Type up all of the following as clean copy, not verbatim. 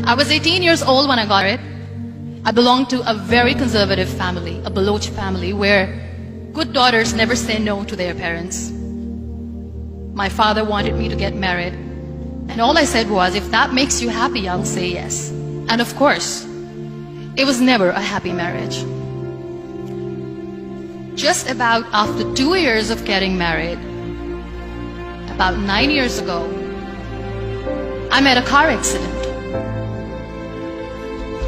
I was 18 years old when I got married. I belonged to a very conservative family, a Baloch family, where good daughters never say no to their parents. My father wanted me to get married, and all I said was, if that makes you happy, I'll say yes. And of course, it was never a happy marriage. Just about after 2 years of getting married, about 9 years ago, I met a car accident.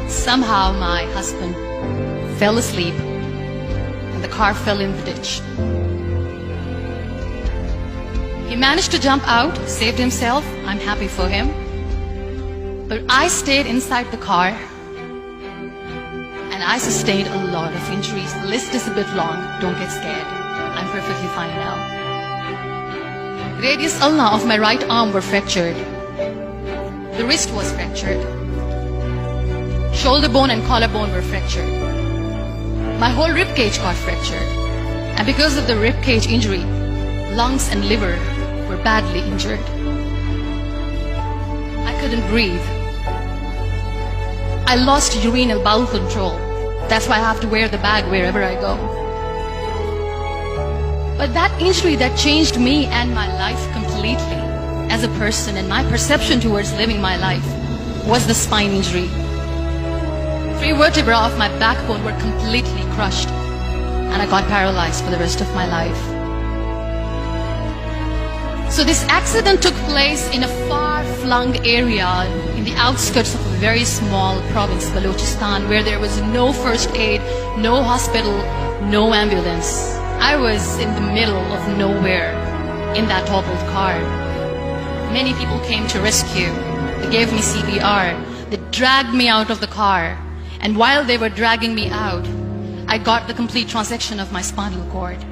Somehow my husband fell asleep and the car fell in the ditch. He managed to jump out, saved himself. I'm happy for him. But I stayed inside the car and I sustained a lot of injuries. The list is a bit long. Don't get scared. I'm perfectly fine now. Radius ulna of my right arm were fractured. The wrist was fractured. Shoulder bone and collarbone were fractured. My whole rib cage got fractured. And because of the rib cage injury, lungs and liver were badly injured. I couldn't breathe. I lost urinary bowel control. That's why I have to wear the bag wherever I go. But that injury that changed me and my life completely as a person and my perception towards living my life was the spine injury. 3 vertebrae of my backbone were completely crushed and I got paralyzed for the rest of my life. So this accident took place in a far-flung area in the outskirts of a very small province, Balochistan, where there was no first aid, no hospital, no ambulance. I was in the middle of nowhere in that toppled car. Many people came to rescue. They gave me CPR. They dragged me out of the car. And while they were dragging me out, I got the complete transection of my spinal cord.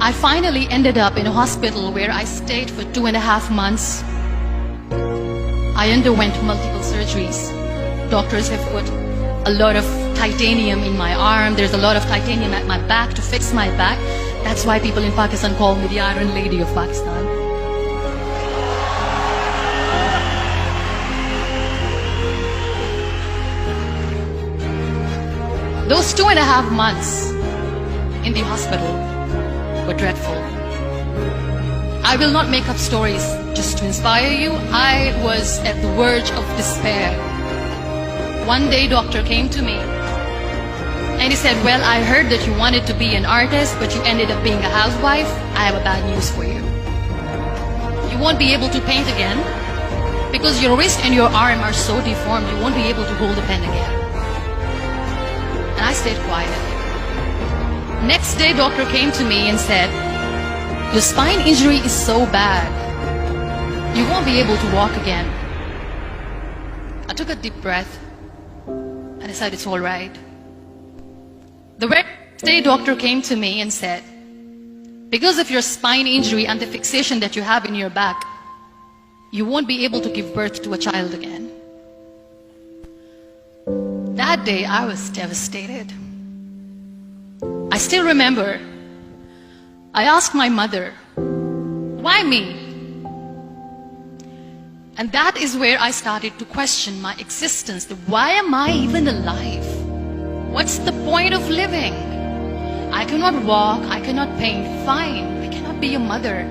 I finally ended up in a hospital where I stayed for 2.5 months. I underwent multiple surgeries. Doctors have put a lot of titanium in my arm. There's a lot of titanium at my back to fix my back. That's why people in Pakistan call me the Iron Lady of Pakistan. Those 2.5 months in the hospital were dreadful. I will not make up stories just to inspire you. I was at the verge of despair. One day, doctor came to me and he said, well, I heard that you wanted to be an artist, but you ended up being a housewife. I have a bad news for you. You won't be able to paint again because your wrist and your arm are so deformed, you won't be able to hold a pen again. And I stayed quiet. Next day, doctor came to me and said, your spine injury is so bad, you won't be able to walk again. I took a deep breath and I said, it's all right. The next day, doctor came to me and said, because of your spine injury and the fixation that you have in your back, you won't be able to give birth to a child again. That day, I was devastated. I still remember, I asked my mother, why me? And that is where I started to question my existence. Why am I even alive? What's the point of living? I cannot walk, I cannot paint, fine, I cannot be a mother.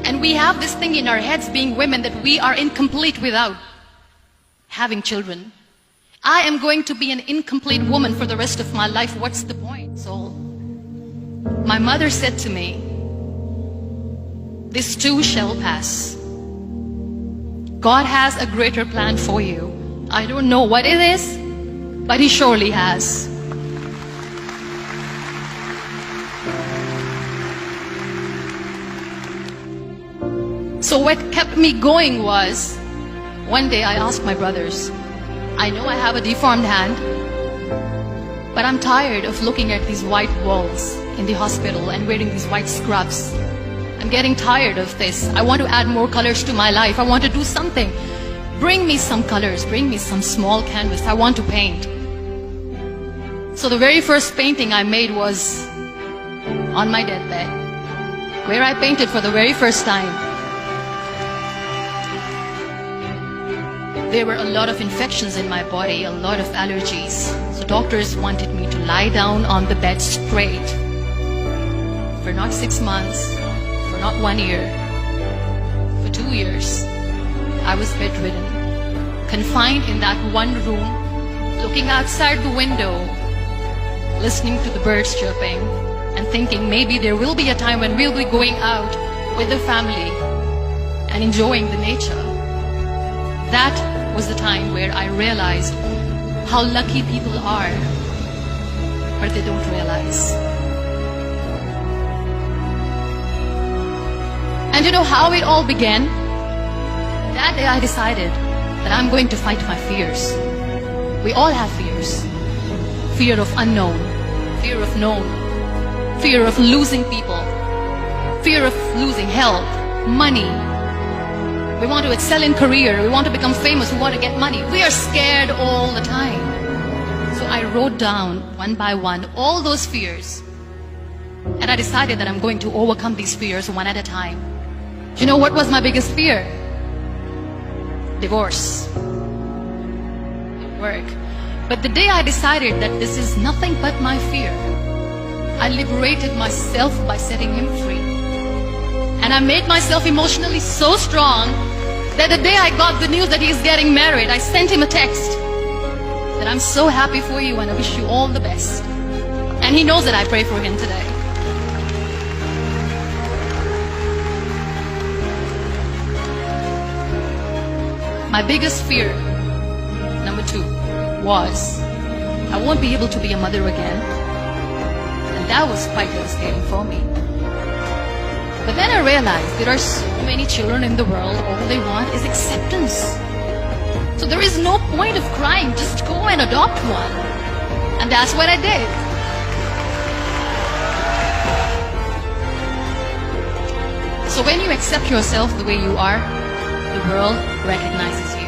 And we have this thing in our heads, being women, that we are incomplete without having children. I am going to be an incomplete woman for the rest of my life. What's the point? So my mother said to me, this too shall pass. God has a greater plan for you. I don't know what it is, but He surely has. So what kept me going was, one day I asked my brothers, I know I have a deformed hand, but I'm tired of looking at these white walls in the hospital and wearing these white scrubs. I'm getting tired of this. I want to add more colors to my life. I want to do something. Bring me some colors. Bring me some small canvas. I want to paint. So the very first painting I made was on my deathbed, where I painted for the very first time. There were a lot of infections in my body, a lot of allergies. So doctors wanted me to lie down on the bed straight for not 6 months, for not 1 year, for 2 years. I was bedridden, confined in that one room, looking outside the window, listening to the birds chirping, and thinking maybe there will be a time when we'll be going out with the family and enjoying the nature. That was the time where I realized how lucky people are, but they don't realize. And you know how it all began? That day I decided that I'm going to fight my fears. We all have fears. Fear of unknown, fear of known, fear of losing people, fear of losing health, money. We want to excel in career, we want to become famous, we want to get money. We are scared all the time. So I wrote down one by one all those fears. And I decided that I'm going to overcome these fears one at a time. Do you know what was my biggest fear? Divorce. Didn't work. But the day I decided that this is nothing but my fear, I liberated myself by setting him free. And I made myself emotionally so strong that the day I got the news that he's getting married, I sent him a text that I'm so happy for you and I wish you all the best. And he knows that I pray for him today. My biggest fear, number 2, was I won't be able to be a mother again. And that was quite devastating for me. But then I realized there are so many children in the world, all they want is acceptance. So there is no point of crying, just go and adopt one. And that's what I did. So when you accept yourself the way you are, the world recognizes you.